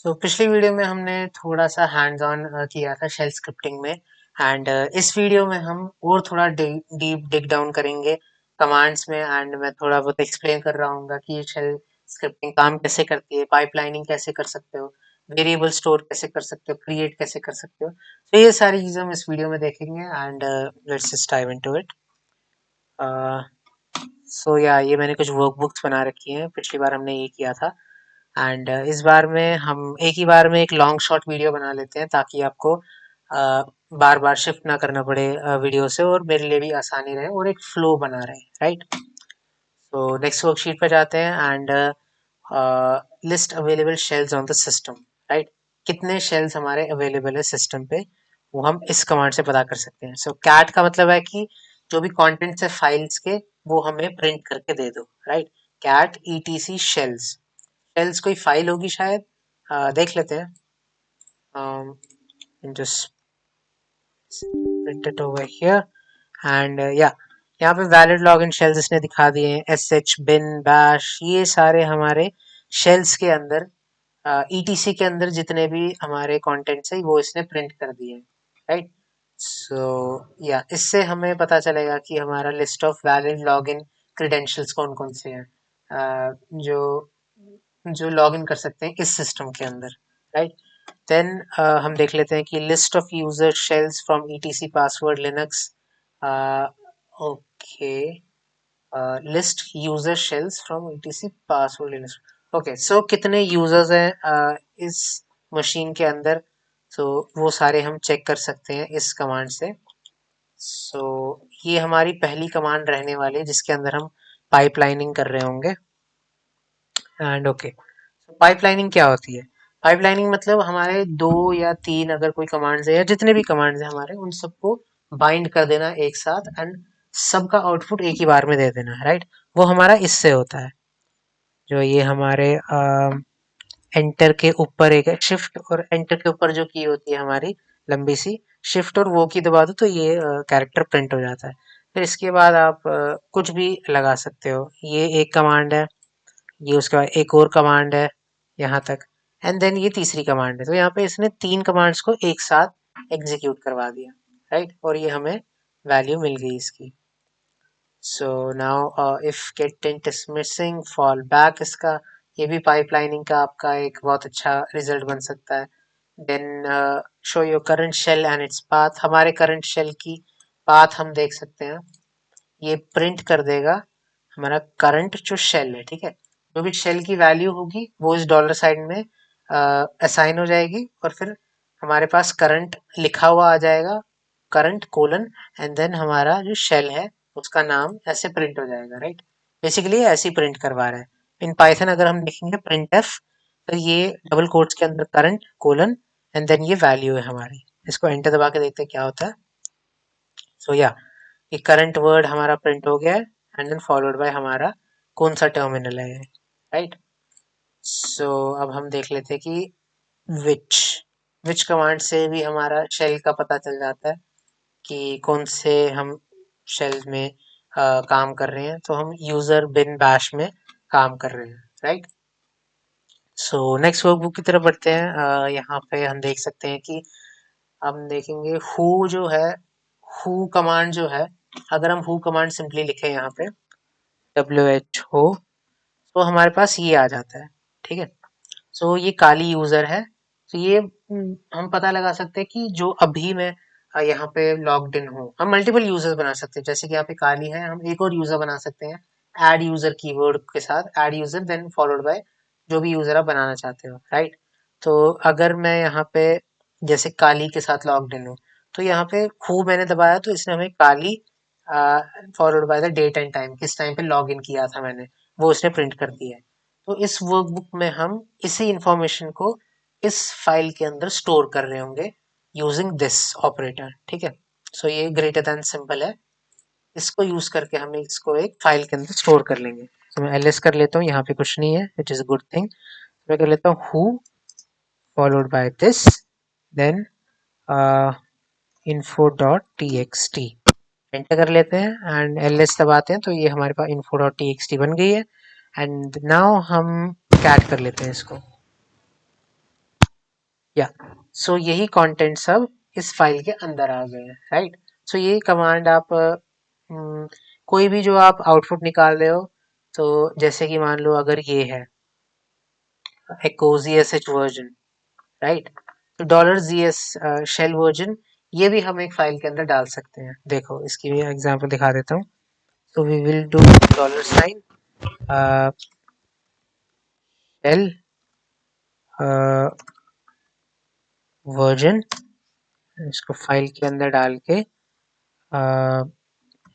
पिछली वीडियो में हमने थोड़ा सा हैंड्स ऑन किया था शेल स्क्रिप्टिंग में। एंड इस वीडियो में हम और थोड़ा डीप डिग डाउन करेंगे कमांड्स में। एंड मैं थोड़ा बहुत एक्सप्लेन कर रहा हूँ कि शेल स्क्रिप्टिंग काम कैसे करती है, पाइपलाइनिंग कैसे कर सकते हो, वेरिएबल स्टोर कैसे कर सकते हो, क्रिएट कैसे कर सकते हो। तो ये सारी चीज़ें हम इस वीडियो में देखेंगे। And let's just dive into it. या ये मैंने कुछ वर्कबुक्स बना रखी हैं, पिछली बार हमने ये किया था। एंड इस बार में हम एक ही बार में एक लॉन्ग शॉर्ट वीडियो बना लेते हैं ताकि आपको बार बार शिफ्ट ना करना पड़े वीडियो से, और मेरे लिए भी आसानी रहे और एक फ्लो बना रहे। राइट, सो नेक्स्ट वर्कशीट पे जाते हैं। And list available shells on the system. Right, कितने शेल्स हमारे अवेलेबल है सिस्टम पे, वो हम इस कमांड से पता कर सकते हैं। सो कैट का मतलब है कि जो भी कंटेंट्स है फाइल्स के, वो हमें प्रिंट करके दे दो। Right, cat E T C shells. Shells कोई फाइल होगी शायद, देख लेते हैं। just print it over here and यहाँ पे वैलिड लॉगिन शेल्स इसने दिखा दिए हैं, sh bin bash, ये सारे हमारे शेल्स के अंदर etc के अंदर जितने भी हमारे कंटेंट्स है वो इसने प्रिंट कर दिए हैं। राइट, इससे हमें पता चलेगा कि हमारा list of valid login credentials कौन कौन से हैं, जो जो लॉगिन कर सकते हैं इस सिस्टम के अंदर। राइट, देन हम देख लेते हैं कि list of user shells from ETC password Linux. Okay, list user shells from ETC password Linux. Okay, so कितने यूजर्स हैं इस मशीन के अंदर, वो सारे हम चेक कर सकते हैं इस कमांड से। ये हमारी पहली कमांड रहने वाली है जिसके अंदर हम पाइपलाइनिंग कर रहे होंगे। एंड ओके, पाइपलाइनिंग क्या होती है? पाइपलाइनिंग मतलब हमारे दो या तीन अगर कोई कमांड्स है या जितने भी कमांड्स है हमारे, उन सबको बाइंड कर देना एक साथ एंड सबका आउटपुट एक ही बार में दे देना। राइट, वो हमारा इससे होता है। जो ये हमारे एंटर के ऊपर एक शिफ्ट और एंटर के ऊपर जो की होती है हमारी लंबी सी, शिफ्ट और वो की दबा दो तो ये कैरेक्टर प्रिंट हो जाता है। फिर इसके बाद आप कुछ भी लगा सकते हो। ये एक कमांड है, ये उसके बाद एक और कमांड है यहाँ तक, एंड देन ये तीसरी कमांड है। तो यहाँ पे इसने तीन कमांड्स को एक साथ एग्जीक्यूट करवा दिया। राइट, और ये हमें वैल्यू मिल गई इसकी। So now if gate is missing fall back, इसका ये भी पाइपलाइनिंग का आपका एक बहुत अच्छा रिजल्ट बन सकता है। Then show your current shell and its path, हमारे करंट शेल की पाथ हम देख सकते हैं। ये प्रिंट कर देगा हमारा करंट जो शेल है। ठीक है, जो भी शेल की वैल्यू होगी वो इस डॉलर साइन में असाइन हो जाएगी, और फिर हमारे पास करंट लिखा हुआ आ जाएगा, करंट कोलन, एंड देन हमारा जो शेल है उसका नाम ऐसे प्रिंट हो जाएगा। राइट, बेसिकली ऐसे ही प्रिंट करवा रहा है। इन पाइथन अगर हम देखेंगे प्रिंट एफ, तो ये डबल कोट्स के अंदर करंट कोलन एंड देन ये वैल्यू है हमारी। इसको एंटर दबा के देखते हैं क्या होता है। ये करंट वर्ड हमारा प्रिंट हो गया है एंड देन फॉलोड बाय हमारा कौन सा टर्मिनल है। राइट, अब हम देख लेते हैं कि विच विच कमांड से भी हमारा शेल का पता चल जाता है कि कौन से हम शेल में काम कर रहे हैं। तो हम यूजर बिन बैश में काम कर रहे हैं। राइट, नेक्स्ट वर्कबुक की तरफ बढ़ते हैं। यहाँ पे हम देख सकते हैं कि हम देखेंगे हु जो है, हु कमांड जो है, अगर हम हु कमांड सिंपली लिखें यहाँ पे WHO, तो हमारे पास ये आ जाता है। ठीक है, ये काली यूजर है। ये हम पता लगा सकते हैं कि जो अभी मैं यहाँ पे लॉग्ड इन हूँ। हम मल्टीपल यूजर्स बना सकते हैं, जैसे कि यहाँ पे काली है, हम एक और यूजर बना सकते हैं एड यूजर कीवर्ड के साथ, add user then followed by जो भी यूजर आप बनाना चाहते हो। राइट, तो अगर मैं यहाँ पे जैसे काली के साथ लॉग्ड इन हूँ, तो यहाँ पे खूब मैंने दबाया तो इसने हमें Kali followed by the date and time, किस टाइम पे लॉग इन किया था मैंने, वो इसने प्रिंट कर दिया है। तो इस वर्कबुक में हम इसी इंफॉर्मेशन को इस फाइल के अंदर स्टोर कर रहे होंगे यूजिंग दिस ऑपरेटर। ठीक है, ये ग्रेटर देन सिंबल है, इसको यूज करके हम इसको एक फाइल के अंदर स्टोर कर लेंगे। मैं एलएस कर लेता हूँ, यहाँ पे कुछ नहीं है, विच इज गुड थिंग। मैं कर लेता हूँ who followed by this, then info.txt, enter कर लेते हैं एंड ls दबाते हैं तो ये हमारे पास info.txt बन गई है। एंड नाउ हम कैट कर लेते हैं इसको। या सो यही कंटेंट सब इस फाइल के अंदर आ गए हैं, राइट। सो ये कमांड आप कोई भी जो आप आउटपुट निकाल रहे हो, तो जैसे कि मान लो अगर ये है echo zsh वर्जन, राइट, तो $zs शेल वर्जन, ये भी हम एक फाइल के अंदर डाल सकते हैं। देखो इसकी भी एग्जांपल दिखा देता हूँ। so we will do $sign shell version, इसको फाइल के अंदर डाल के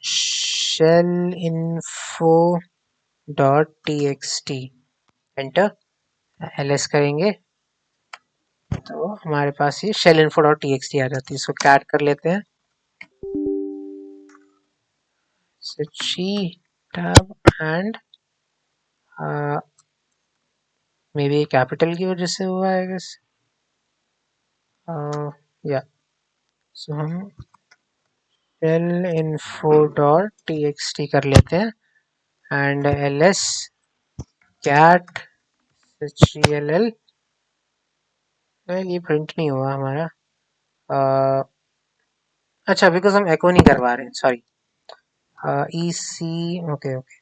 shell info .txt enter ls करेंगे तो हमारे पास ये shell info .txt आ जाती है। इसको कैट कर लेते हैं, G tab and may be capital की वजह से हुआ है गेस, या सो हम shell info .txt कर लेते हैं एंड ls cat html, ये प्रिंट नहीं हुआ हमारा, अच्छा बिकॉज हम एको नहीं करवा रहे हैं, sorry, ec okay okay,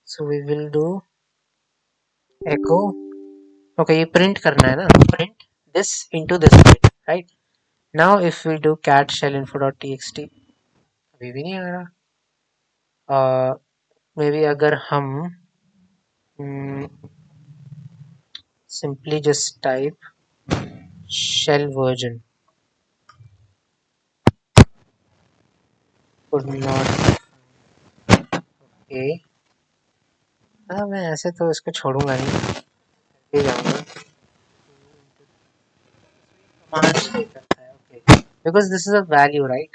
so we will do echo, okay ये प्रिंट करना है ना, print this into this, right. Now if we do cat shell info .txt, अभी भी नहीं आ रहा, मे बी अगर हम simply just type shell version could not, okay, हाँ मैं ऐसे तो इसको छोड़ूंगा नहीं, ले जाऊंगा, because this is a value, right,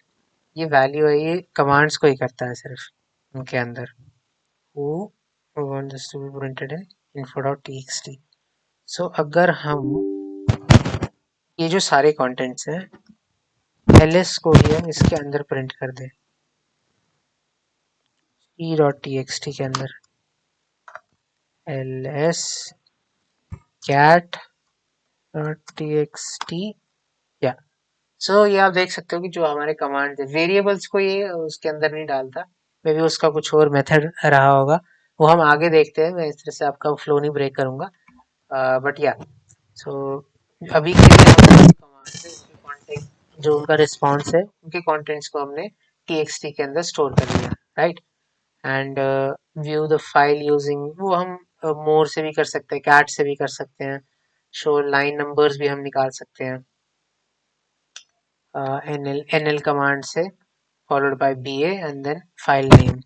ये वैल्यू है, ये कमांड्स को ही करता है सिर्फ उनके अंदर, who want this to be printed in info.txt। सो अगर हम ये जो सारे कंटेंट्स हैं ls को ही हम इसके अंदर प्रिंट कर दें, e.txt के अंदर ls cat.txt, या सो ये आप देख सकते हो कि जो हमारे कमांड है वेरिएबल्स को ये उसके अंदर नहीं डालता, मे बी उसका कुछ और मेथड रहा होगा, वो हम आगे देखते हैं, मैं इस तरह से आपका फ्लो नहीं ब्रेक करूंगा, बट या सो अभी के लिए हम कमांड से उसके कॉन्टेंट, जो उनका रिस्पॉन्स है उनके कॉन्टेंट्स को हमने txt के अंदर स्टोर कर लिया, right. And view the file using, वो हम मोर से भी कर सकते हैं, कैट से भी कर सकते हैं, शो लाइन नंबर्स भी हम निकाल सकते हैं nl कमांड से, followed by ba and then file name.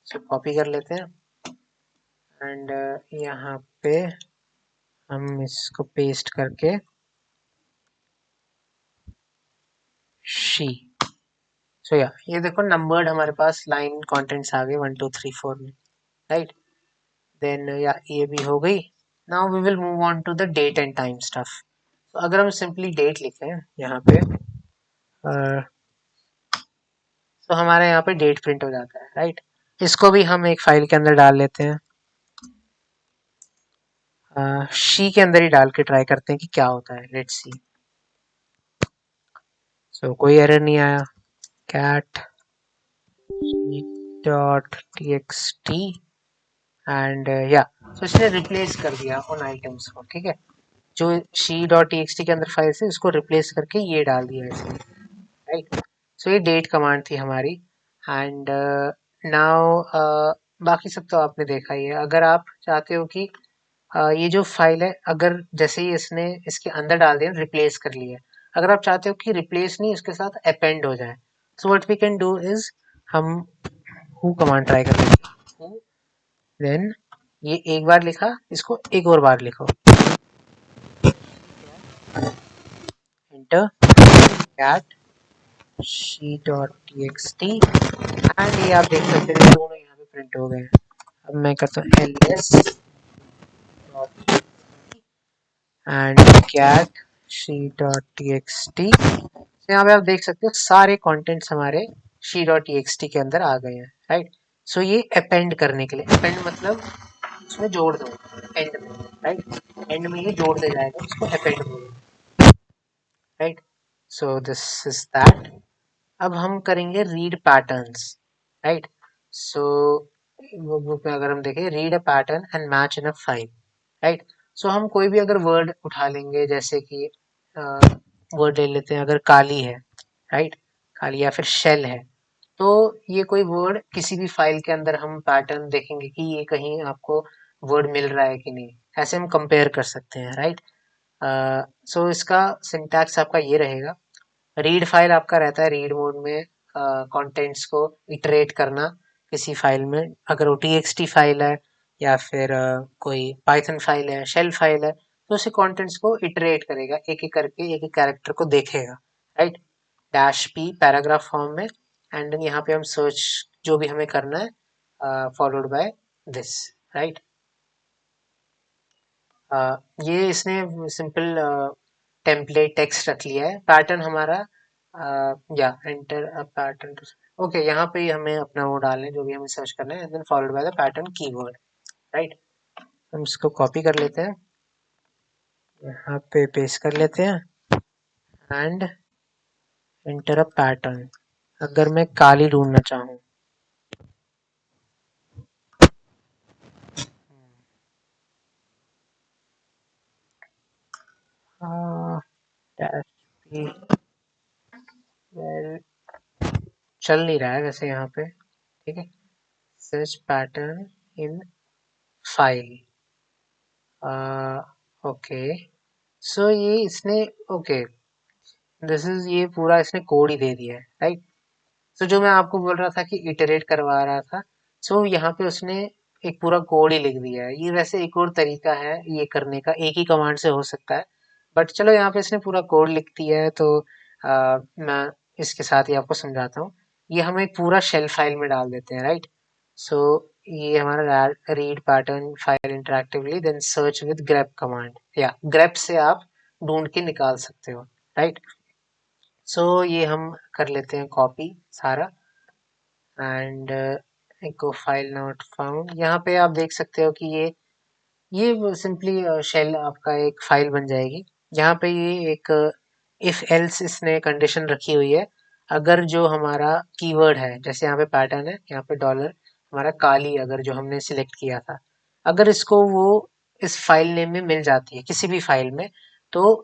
So copy कर लेते हैं एंड यहाँ पे हम इसको पेस्ट करके शी, सो या ये देखो नंबर्ड हमारे पास लाइन कंटेंट्स आ गए 1 2 3 4 में, राइट। देन या ये भी हो गई। Now we will move on to the date and time stuff. तो अगर हम सिंपली डेट लिखें यहाँ पे, तो हमारे यहाँ पे डेट प्रिंट हो जाता है, राइट। इसको भी हम एक फाइल के अंदर डाल लेते हैं, शी के अंदर ही डाल के ट्राई करते हैं कि क्या होता है, लेट्स सी। सो कोई एरर नहीं आया, cat डॉट txt एंड या सो इसने रिप्लेस कर दिया उन आइटम्स को, ठीक है, जो शी डॉट txt के अंदर फाइल से उसको रिप्लेस करके ये डाल दिया इसने, राइट। सो ये डेट कमांड थी हमारी एंड नाउ बाकी सब तो आपने देखा ही है। अगर आप चाहते हो कि ये जो फाइल है अगर जैसे ही इसने इसके अंदर डाल दिया रिप्लेस कर लिया, अगर आप चाहते हो कि रिप्लेस नहीं उसके साथ अपेंड हो जाए, so what we can do is हम हु कमांड ट्राई कर लेंगे, हु देन ये एक बार लिखा, इसको एक और बार लिखो, enter cat she dot txt and ये आप देख सकते हैं दोनों यहाँ पे प्रिंट हो गए हैं। अब मैं करता हूँ ls and cat she dot txt, यहाँ पे आप देख सकते हो सारे कंटेंट्स हमारे शी डॉट txt के अंदर आ गए हैं, राइट। सो ये अपेंड करने के लिए, अपेंड मतलब उसमें जोड़ दो एंड में, राइट, एंड में ये जोड़ दे जाएगा, उसको अपेंड बोलते हैं। Right. So this is that. अब हम करेंगे रीड पैटर्न्स, राइट। सो वो बुक में अगर हम देखें read a pattern and match in a file, right. So हम कोई भी अगर वर्ड उठा लेंगे, जैसे कि वर्ड ले लेते हैं, अगर काली है, राइट, काली या फिर शेल है, तो ये कोई वर्ड किसी भी फाइल के अंदर हम पैटर्न देखेंगे कि ये कहीं आपको वर्ड मिल रहा है कि नहीं, ऐसे हम कंपेयर कर सकते हैं, राइट। सो इसका सिंटैक्स आपका ये रहेगा। रीड फाइल आपका रहता है रीड मोड में कंटेंट्स को इटरेट करना किसी फाइल में, अगर वो txt फाइल है या फिर कोई पाइथन फाइल है, शेल फाइल है, तो उसे कंटेंट्स को इटरेट करेगा, एक एक करके एक एक कैरेक्टर को देखेगा, right. Dash P paragraph form में, एंड देन यहाँ पे हम सर्च जो भी हमें करना है फॉलोड बाय दिस, राइट। ये इसने सिंपल टेम्पलेट टेक्स्ट रख लिया है। पैटर्न हमारा या एंटर अ पैटर्न, ओके, यहाँ पे ही हमें अपना वो डालना है जो भी हमें सर्च करना है, and then followed by the pattern keyword, right. हम इसको कॉपी कर लेते हैं, यहाँ पे पेस्ट कर लेते हैं, एंड एंटर अ पैटर्न। अगर मैं काली ढूंढना चाहूँ, डैश पी, well, चल नहीं रहा है वैसे यहाँ पे, ठीक है। Search pattern in file, okay. So ये इसने, ओके, दिस इज, ये पूरा इसने कोड ही दे दिया है, राइट। सो जो मैं आपको बोल रहा था कि इटरेट करवा रहा था, सो यहाँ पे उसने एक पूरा कोड ही लिख दिया है। ये वैसे एक और तरीका है ये करने का, एक ही कमांड से हो सकता है, बट चलो यहाँ पे इसने पूरा कोड लिख दिया है, तो मैं इसके साथ ही आपको समझाता हूँ। ये हम एक पूरा शेल फाइल में डाल देते हैं, राइट। सो ये हमारा read pattern file interactively then search with grep command, या ग्रेप से आप ढूंढ के निकाल सकते हो, राइट। सो ये हम कर लेते हैं कॉपी सारा, and echo file not found. यहाँ पे आप देख सकते हो कि ये सिंपली शेल आपका एक फाइल बन जाएगी। यहाँ पे ये एक इफ एल्स इसने कंडीशन रखी हुई है। अगर जो हमारा कीवर्ड है, जैसे यहाँ पे पैटर्न है, यहाँ पे डॉलर हमारा काली, अगर जो हमने सिलेक्ट किया था, अगर इसको वो इस फाइल नेम में मिल जाती है किसी भी फाइल में, तो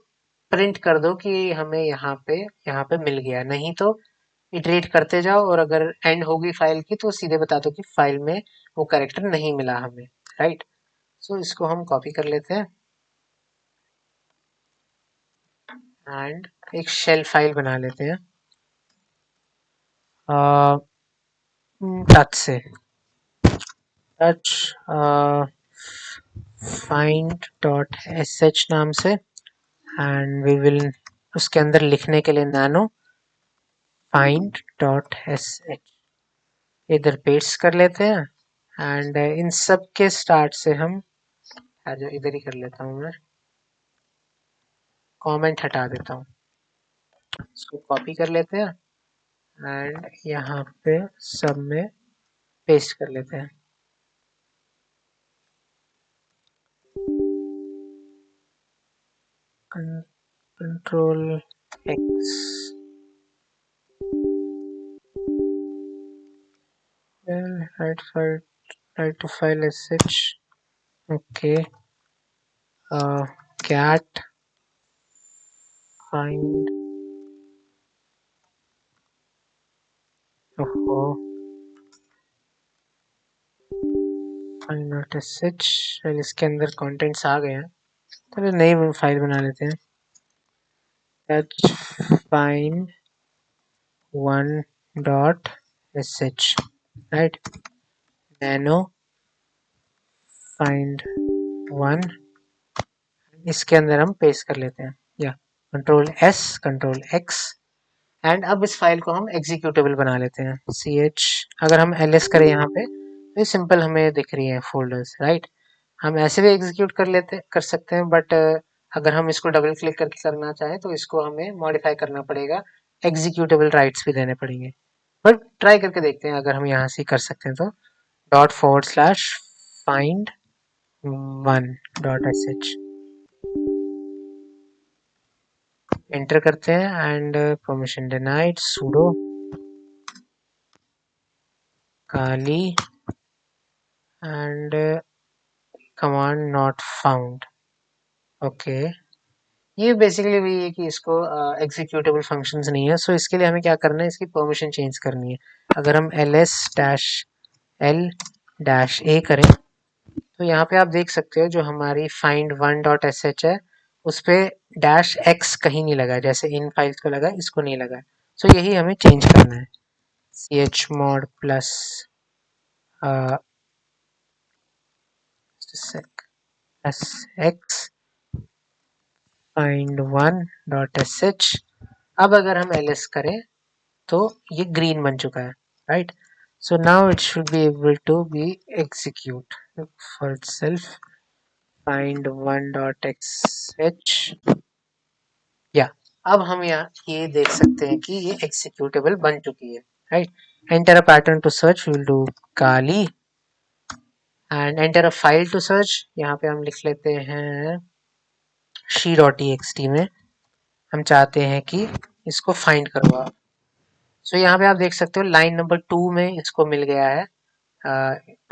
प्रिंट कर दो कि हमें यहाँ पे मिल गया, नहीं तो इटरेट करते जाओ, और अगर एंड होगी फाइल की तो सीधे बता दो कि फाइल में वो कैरेक्टर नहीं मिला हमें, राइट। सो इसको हम कॉपी कर लेते हैं, एंड एक शेल फाइल बना लेते हैं टच से, touch find dot S H नाम से, एंड वी विल उसके अंदर लिखने के लिए nano find dot S H इधर पेस्ट कर लेते हैं, एंड इन सब के स्टार्ट से हम जो इधर ही कर लेता हूँ, मैं कमेंट हटा देता हूँ, इसको कॉपी कर लेते हैं, एंड यहाँ पे सब में पेस्ट कर लेते हैं। Control X, right file, right to file S H, okay, cat find, ओहो, फाइंड नॉट एस एच, इसके अंदर कंटेंट्स आ गए हैं, तो नई फाइल बना लेते हैं, touch find one dot S H, right, nano find one, इसके अंदर हम पेस्ट कर लेते हैं, या control S, control x, and अब इस फाइल को हम एग्जीक्यूटेबल बना लेते हैं, सी एच, अगर हम एल एस करें यहाँ पे तो ये सिंपल हमें दिख रही है फोल्डर्स, राइट। हम ऐसे भी एग्जीक्यूट कर सकते हैं, बट अगर हम इसको डबल क्लिक करके करना चाहें तो इसको हमें मॉडिफाई करना पड़ेगा, एग्जीक्यूटेबल राइट्स भी देने पड़ेंगे, बट ट्राई करके देखते हैं अगर हम यहाँ से कर सकते हैं तो, dot forward slash find one dot S H, enter करते हैं and permission denied sudo kali and command not found. Okay, ये बेसिकली वही है कि इसको एग्जीक्यूटेबल फंक्शंस नहीं है, सो इसके लिए हमें क्या करना है, इसकी परमिशन चेंज करनी है। अगर हम ls dash l dash a करें तो यहाँ पे आप देख सकते हो जो हमारी find one dot sh है उस पे डैश x कहीं नहीं लगा, जैसे इन फाइल्स को लगा इसको नहीं लगा। सो यही हमें चेंज करना है। chmod plus x find one dot sh। अब अगर हम ls करें तो ये ग्रीन बन चुका है, right. So now it should be able to be execute for itself find one dot sh। या अब हम यहाँ ये देख सकते हैं कि ये एग्जीक्यूटेबल बन चुकी है, right. Enter a pattern to search, will do Kali and enter a file to search. यहाँ पे हम लिख लेते हैं she.txt में हम चाहते हैं कि इसको फाइंड करो आप। सो यहाँ पे आप देख सकते हो लाइन नंबर 2 में इसको मिल गया है।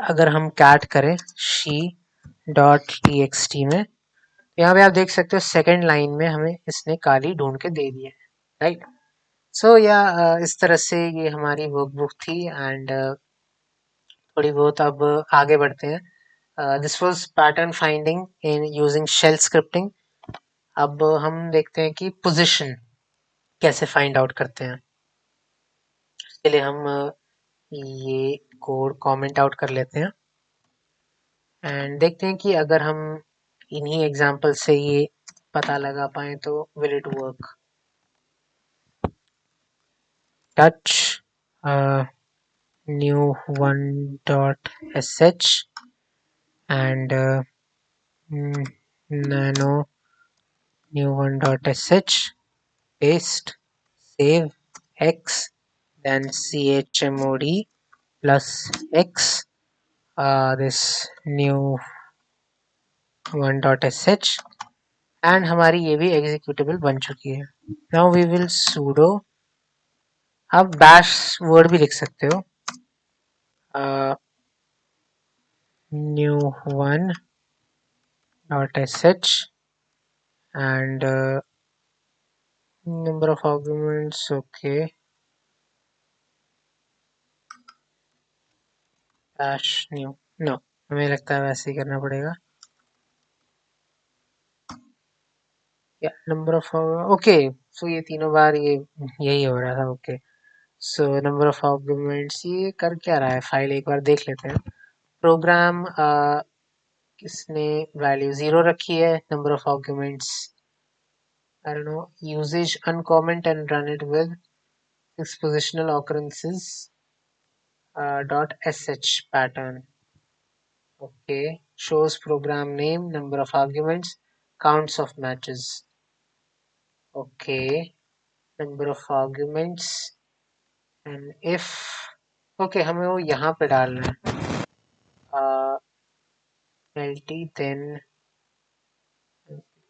अगर हम कैट करें she.txt में तो यहाँ पे आप देख सकते हो सेकंड लाइन में हमें इसने काली ढूंढ के दे दी है, राइट। सो या इस तरह से ये हमारी वर्कबुक थी एंड थोड़ी बहुत अब आगे बढ़ते हैं। This was pattern finding in using shell scripting. अब हम देखते हैं कि पोजीशन कैसे फाइंड आउट करते हैं। इसके लिए हम ये कोड कमेंट आउट कर लेते हैं एंड देखते हैं कि अगर हम इन्हीं एग्जांपल से ये पता लगा पाए तो will it work. Touch new one dot sh and nano new one dot sh paste save x then chmod plus x this new one dot sh and हमारी ये भी एग्जीक्यूटेबल बन चुकी है। नाउ वी विल sudo, आप bash word भी लिख सकते हो, new one dot sh and number of arguments, okay, dash new, no, हमें लगता है वैसे ही करना पड़ेगा। या नंबर ऑफ, ओके, सो ये तीनों बार ये यही हो रहा था। Okay, so number of arguments ये कर क्या रहा है, फाइल एक बार देख लेते हैं। प्रोग्राम किसने वैल्यू 0 रखी है, number of arguments I don't know, usage uncomment and run it with expositional occurrences dot sh pattern. Okay, shows program name, number of arguments, counts of matches. Okay, number of arguments and if, okay, हमें वो यहाँ पे डालना है lt then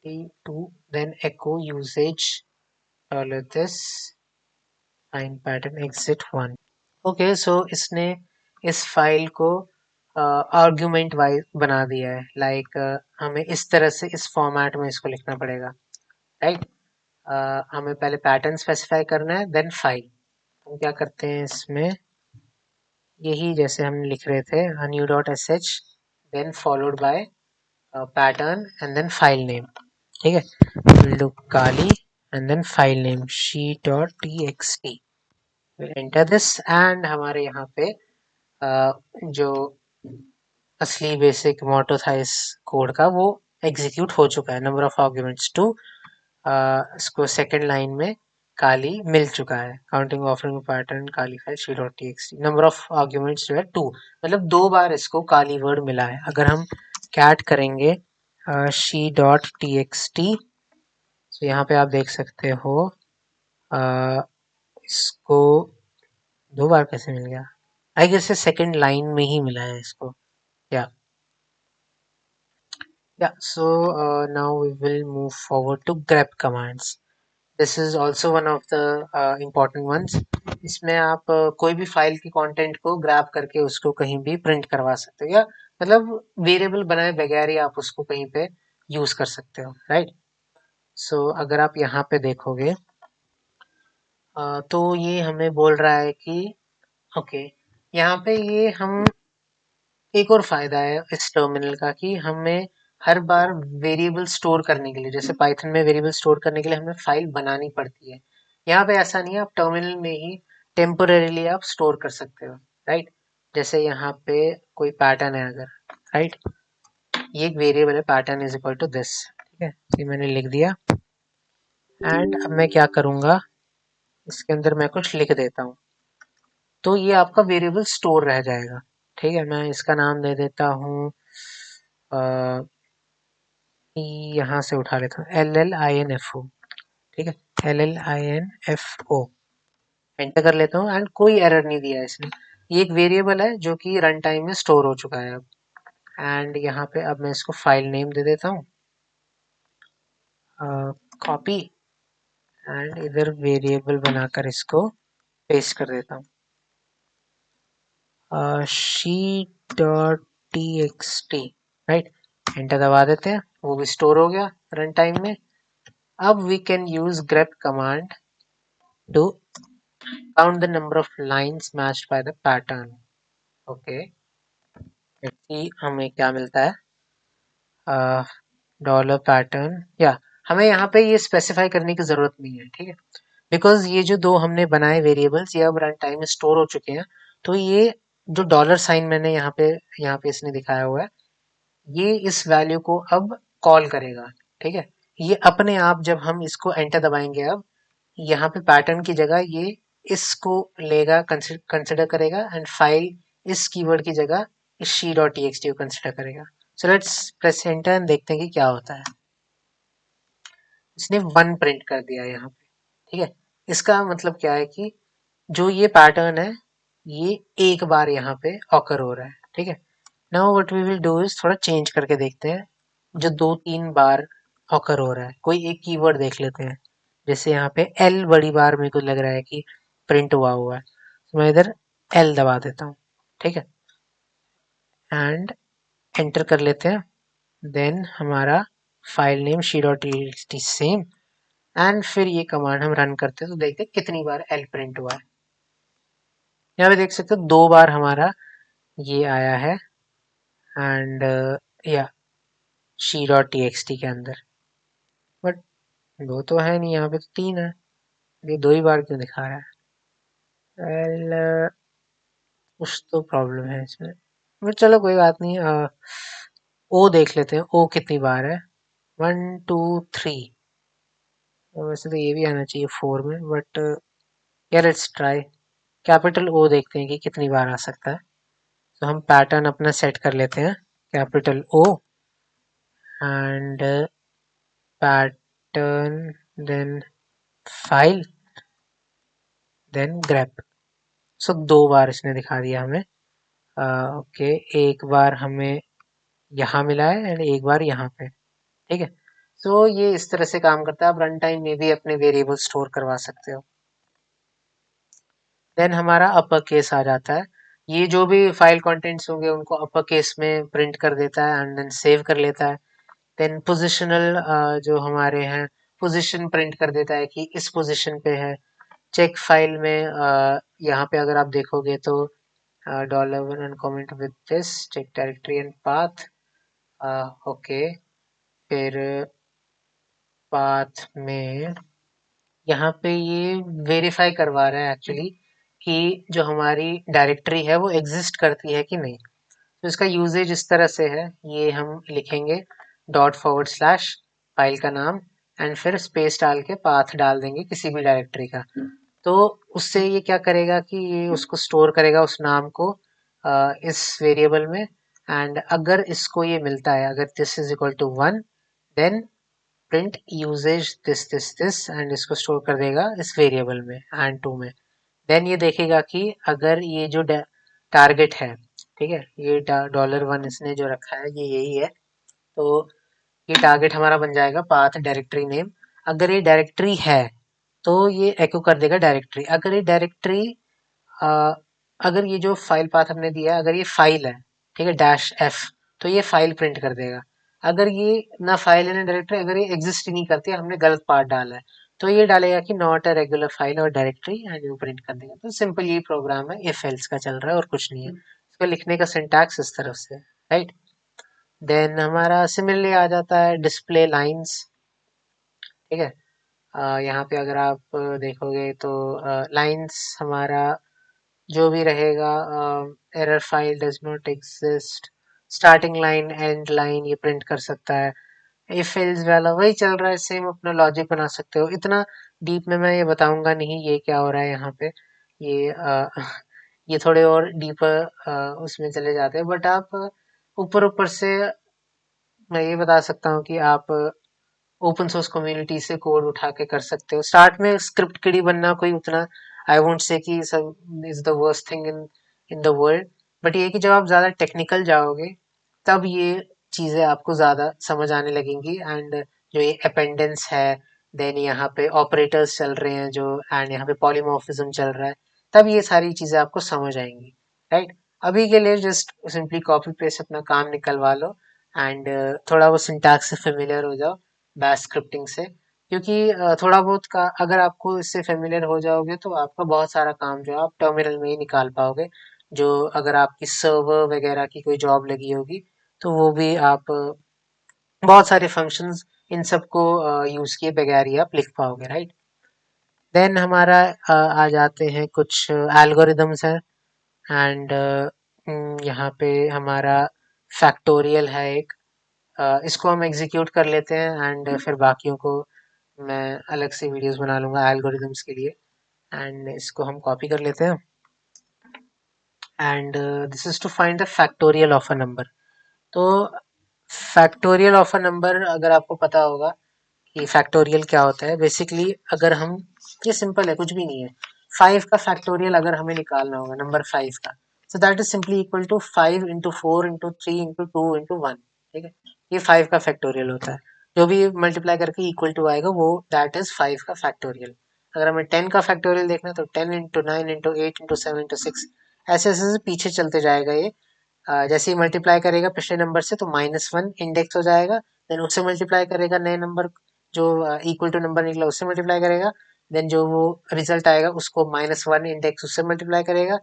lt2 then echo usage $this find pattern exit 1। Okay, सो इसने इस file को argument wise बना दिया है, लाइक हमें इस तरह से इस फॉर्मेट में इसको लिखना पड़ेगा, राइट। हमें पहले पैटर्न स्पेसिफाई करना है देन फाइल। हम क्या करते हैं इसमें, यही जैसे हम लिख रहे थे new dot S H then followed by pattern and then file name, ठीक है। Will do Kali and then file name she.txt, will enter this and हमारे यहाँ पे जो असली बेसिक मोटो था इस कोड का वो एग्जीक्यूट हो चुका है। नंबर ऑफ आर्ग्यूमेंट्स 2, इसको सेकंड लाइन में काली मिल चुका है। Counting offering pattern Kali file she.txt, number of arguments जो है 2, मतलब 2 बार इसको काली वर्ड मिला है। अगर हम कैट करेंगे she.txt तो यहाँ पे आप देख सकते हो इसको 2 बार कैसे मिल गया, आई गेस सेकंड लाइन में ही मिला है इसको। या Yeah, so now we will move forward to grep commands. This is also one of the important ones. इसमें आप कोई भी फाइल की कंटेंट को ग्रैब करके उसको कहीं भी प्रिंट करवा सकते हो, या मतलब वेरिएबल बनाए बगैर ही आप उसको कहीं पे यूज कर सकते हो, राइट। सो अगर आप यहाँ पे देखोगे तो ये हमें बोल रहा है कि ओके, यहाँ पे ये हम एक और फायदा है इस टर्मिनल का कि हमें हर बार वेरिएबल स्टोर करने के लिए, जैसे पाइथन में वेरिएबल स्टोर करने के लिए हमें फाइल बनानी पड़ती है, यहाँ पे ऐसा नहीं है, आप टर्मिनल में ही टेम्पोरेरीली आप स्टोर कर सकते हो, राइट। जैसे यहाँ पे कोई पैटर्न है अगर, राइट, ये एक वेरिएबल है, pattern is equal to this, ठीक है, ये मैंने लिख दिया। एंड अब मैं क्या करूँगा, इसके अंदर मैं कुछ लिख देता हूँ, तो ये आपका वेरिएबल स्टोर रह जाएगा, ठीक है। मैं इसका नाम दे देता हूँ, यहाँ से उठा लेता हूँ, LLINFO, ठीक है, LLINFO, एंटर कर लेता हूँ एंड कोई एरर नहीं दिया इसने। ये एक वेरिएबल है जो कि रन टाइम में स्टोर हो चुका है अब। एंड यहाँ पे अब मैं इसको फाइल नेम दे देता हूँ, कॉपी, एंड इधर वेरिएबल बनाकर इसको पेस्ट कर देता हूँ, she.txt, राइट, एंटर दबा देते हैं, वो भी स्टोर हो गया रन टाइम में। अब we can use grep command to count the number of lines matched by the pattern, okay। कि हमें क्या मिलता है, डॉलर पैटर्न, या हमें यहाँ पे ये स्पेसिफाई करने की जरूरत नहीं है, ठीक है, बिकॉज ये जो दो हमने बनाए वेरिएबल्स ये अब रन टाइम में स्टोर हो चुके हैं। तो ये जो डॉलर साइन मैंने यहाँ पे इसने दिखाया हुआ है, ये इस वैल्यू को अब कॉल करेगा, ठीक है। ये अपने आप जब हम इसको एंटर दबाएंगे, अब यहाँ पे पैटर्न की जगह ये इसको लेगा, कंसिडर करेगा, एंड फाइल इस कीवर्ड की जगह इस she.txt को कंसिडर करेगा। So let's press enter and देखते हैं कि क्या होता है। इसने 1 प्रिंट कर दिया यहाँ पे, ठीक है। इसका मतलब क्या है कि जो ये पैटर्न है ये एक बार यहाँ पे ऑकर हो रहा है, ठीक है। Now what we will do is थोड़ा चेंज करके देखते हैं, जो 2-3 बार ऑकर हो रहा है, कोई एक कीवर्ड देख लेते हैं। जैसे यहाँ पे एल बड़ी बार मेरे को लग रहा है कि प्रिंट हुआ हुआ है, तो मैं इधर एल दबा देता हूँ, ठीक है, एंड एंटर कर लेते हैं। देन हमारा file name she.txt same, and फिर ये कमांड हम रन करते हैं तो देखते हैं कितनी बार एल प्रिंट हुआ है। यहाँ पे देख सकते हो 2 बार हमारा ये आया है, एंड या she.txt के अंदर, बट 2 तो है नहीं, यहाँ पे तो 3 है, ये 2 ही बार क्यों दिखा रहा है। वेल कुछ तो प्रॉब्लम है इसमें, बट चलो कोई बात नहीं। ओ देख लेते हैं, ओ कितनी बार है, 1 2 3, वैसे तो ये भी आना चाहिए 4 में, बट या लेट्स ट्राई कैपिटल ओ, देखते हैं कि कितनी बार आ सकता है। तो हम पैटर्न अपना सेट कर लेते हैं, capital O and pattern, then file, then grep। So 2 बार इसने दिखा दिया हमें, ओके, एक बार हमें यहाँ मिला है एंड एक बार यहाँ पे, ठीक है। सो ये इस तरह से काम करता है, आप रन टाइम में भी अपने वेरिएबल स्टोर करवा सकते हो। देन हमारा अपर केस आ जाता है, ये जो भी फाइल कंटेंट्स होंगे उनको अपर केस में प्रिंट कर देता है एंड देन सेव कर लेता है। देन पोजिशनल जो हमारे हैं, पोजीशन प्रिंट कर देता है कि इस पोजीशन पे है। चेक फाइल में यहाँ पे अगर आप देखोगे तो $1 and comment with this check directory and path, okay, फिर पाथ में यहाँ पे ये वेरीफाई करवा रहा है एक्चुअली कि जो हमारी डायरेक्टरी है वो एग्जिस्ट करती है कि नहीं। तो इसका यूजेज इस तरह से है, ये हम लिखेंगे ./ फाइल का नाम एंड फिर स्पेस डाल के पाथ डाल देंगे किसी भी डायरेक्टरी का। तो उससे ये क्या करेगा कि ये उसको स्टोर करेगा उस नाम को इस वेरिएबल में, एंड अगर इसको ये मिलता है, अगर this is equal to 1, then print uses this and इसको स्टोर कर देगा इस वेरिएबल में एंड 2 में। देन ये देखेगा कि अगर ये जो टारगेट है, ठीक है, ये $1 इसने जो रखा है ये यही है, तो ये टारगेट हमारा बन जाएगा पाथ डायरेक्टरी नेम। अगर ये डायरेक्टरी है तो ये एको कर देगा डायरेक्टरी। अगर ये डायरेक्टरी अगर ये जो फाइल पाथ हमने दिया है, अगर ये फाइल है, ठीक है, डैश एफ, तो ये फाइल प्रिंट कर देगा। अगर ये ना फाइल है ना डायरेक्टरी, अगर ये एग्जिस्ट ही नहीं करती, हमने गलत पार्ट डाला है, तो ये डालेगा कि नॉट अ रेगुलर फाइल और डायरेक्टरी, एंड वो प्रिंट कर देगा। तो सिंपल ये प्रोग्राम है, इफ एल्स का चल रहा है और कुछ नहीं है। इसको लिखने का सिंटैक्स इस तरफ से, राइट। देन हमारा सिमिलरली आ जाता है डिस्प्ले लाइंस, ठीक है। यहाँ पे अगर आप देखोगे तो लाइंस हमारा जो भी रहेगा, error file does not exist, starting line and line ये प्रिंट कर सकता है। इफ एल्स वाला वही चल रहा है, सेम अपना लॉजिक बना सकते हो। इतना डीप में मैं ये बताऊंगा नहीं ये क्या हो रहा है यहाँ पे, ये ये थोड़े और डीपर उसमें चले जाते हैं, बट आप ऊपर ऊपर से मैं ये बता सकता हूँ कि आप ओपन सोर्स कम्युनिटी से कोड उठा के कर सकते हो। स्टार्ट में स्क्रिप्ट किडी बनना कोई उतना आई वोंट से कि सब is the worst thing in in the world, but ये कि जब आप ज़्यादा टेक्निकल जाओगे तब ये चीज़ें आपको ज़्यादा समझ आने लगेंगी। एंड जो ये अपेंडेंस है, देन यहाँ पे ऑपरेटर्स चल रहे हैं जो, एंड यहाँ पे पॉलीमॉर्फिज्म चल रहा है, तब ये सारी चीज़ें आपको समझ आएंगी, राइट। अभी के लिए जस्ट सिंपली कॉपी पेस्ट अपना काम निकलवा लो, एंड थोड़ा वो सिंटैक्स से फेमिलियर हो जाओ बैश स्क्रिप्टिंग से, क्योंकि थोड़ा बहुत का अगर आपको इससे फेमिलियर हो जाओगे तो आपका बहुत सारा काम जो है आप टर्मिनल में ही निकाल पाओगे। जो अगर आपकी सर्वर वगैरह की कोई जॉब लगी होगी तो वो भी आप बहुत सारे फंक्शंस इन सबको यूज किए बगैर ही आप लिख पाओगे, राइट। देन हमारा आ जाते हैं कुछ एल्गोरिदम्स हैं, एंड यहाँ पे हमारा फैक्टोरियल है एक, इसको हम एग्जीक्यूट कर लेते हैं, एंड फिर बाकियों को मैं अलग से वीडियोस बना लूंगा एल्गोरिदम्स के लिए। एंड इसको हम कॉपी कर लेते हैं, and this is to find the factorial of a number. तो फैक्टोरियल ऑफ अ नंबर अगर आपको पता होगा कि फैक्टोरियल क्या होता है, बेसिकली अगर हम, ये सिंपल है, कुछ भी नहीं है। 5 का फैक्टोरियल अगर हमें निकालना होगा, नंबर 5 का, so that is simply equal to 5 into 4 into 3 into 2 into 1, ठीक है। ये 5 का फैक्टोरियल होता है। जो भी मल्टीप्लाई करके इक्वल टू आएगा वो दैट इज 5 का फैक्टोरियल। अगर हमें 10 का फैक्टोरियल देखना है तो 10 इंटू 9 इंटू 8 इंटू 7 इंटू 6, ऐसे ऐसे से पीछे चलते जाएगा ये। जैसे ही मल्टीप्लाई करेगा पिछले नंबर से तो -1 इंडेक्स हो जाएगा, देन उससे मल्टीप्लाई करेगा नए नंबर जो इक्वल टू नंबर निकला उससे मल्टीप्लाई करेगा, देन जो वो रिजल्ट आएगा उसको -1 इंडेक्स उससे मल्टीप्लाई करेगा।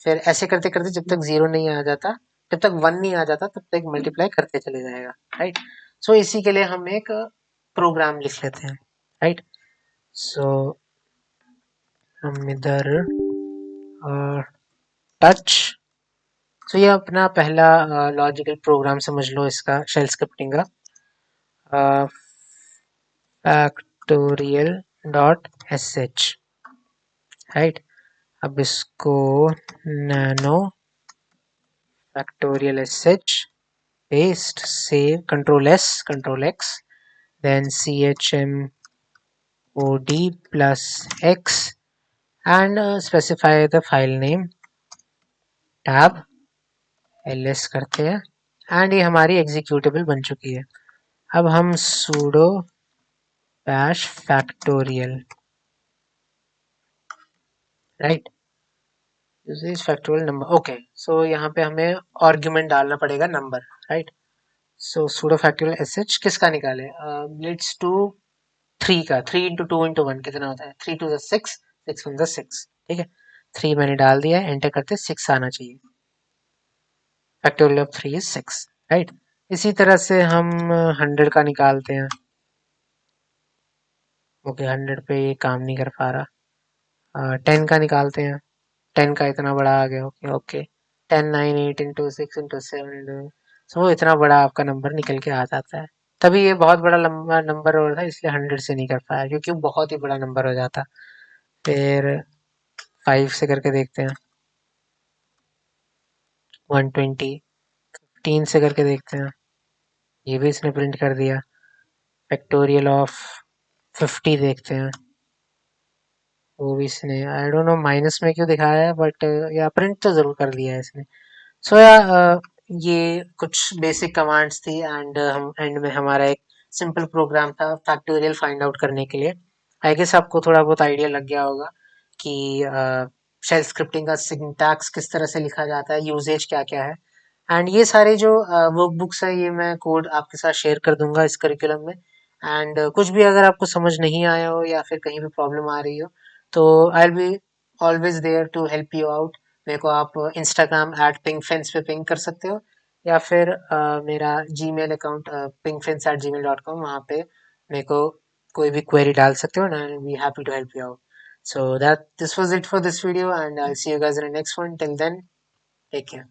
फिर ऐसे करते करते जब तक जीरो नहीं आ जाता, जब तक 1 नहीं आ जाता तब तक मल्टीप्लाई करते चले जाएगा, राइट। सो इसी के लिए हम एक प्रोग्राम लिख लेते हैं, राइट। सो हम इधर टच, तो ये अपना पहला लॉजिकल प्रोग्राम समझ लो इसका, शेल स्क्रिप्टिंग का, factorial dot S H, right. अब इसको nano factorial S H paste, save, control X, then C H M O D plus X, and specify the file name, tab ls करते हैं, and ये हमारी executable बन चुकी है। अब हम sudo bash factorial, right, usage factorial number, okay. So यहाँ पे हमें आर्ग्यूमेंट डालना पड़ेगा number, right. So sudo factorial sh किसका निकाले, लेट्स टू 3 का, 3 इंटू 2 इंटू 1 कितना होता है, 3 2 6, 6 1 6, ठीक है। 3 मैंने डाल दिया है, एंटर करते 6 आना चाहिए, फैक्टोरियल ऑफ 3 इज 6, राइट। इसी तरह से हम 100 का निकालते हैं, ओके 100 पे ये काम नहीं कर पा रहा। 10 का निकालते हैं, 10 का इतना बड़ा आ गया, okay okay, 10 9 8 into 6 into 7 into, so इतना बड़ा आपका नंबर निकल के आ जाता है। तभी ये बहुत बड़ा लंबा नंबर हो रहा था, इसलिए 100 से नहीं कर पाया क्योंकि वो बहुत ही बड़ा नंबर हो जाता। फिर 5 से करके देखते हैं, 120, 15 से करके देखते हैं, ये भी इसने प्रिंट कर दिया। फैक्टोरियल ऑफ 50 देखते हैं, वो भी इसने, आई डोंट नो माइनस में क्यों दिखाया है, बट या प्रिंट तो जरूर कर दिया है इसने। सो ये कुछ बेसिक कमांड्स थी, एंड हम एंड में हमारा एक सिंपल प्रोग्राम था फैक्टोरियल फाइंड आउट करने के लिए। आई गेस आपको थोड़ा बहुत आइडिया लग गया होगा कि शेल स्क्रिप्टिंग का सिंटैक्स किस तरह से लिखा जाता है, यूजेज क्या क्या है। एंड ये सारे जो वर्क बुक्स है ये मैं कोड आपके साथ शेयर कर दूंगा इस करिकुलम में। एंड कुछ भी अगर आपको समझ नहीं आया हो या फिर कहीं भी प्रॉब्लम आ रही हो तो I will be always there to help you out. मेरे को आप इंस्टाग्राम @पिंकफेंस पे पिंग कर सकते हो या फिर मेरा जीमेल अकाउंट pinkfence@gmail.com, वहाँ पे मेरे को कोई भी क्वेरी डाल सकते हो, and I will be happy to help you out. So that this was it for this video, and I'll see you guys in the next one. Till then, take care.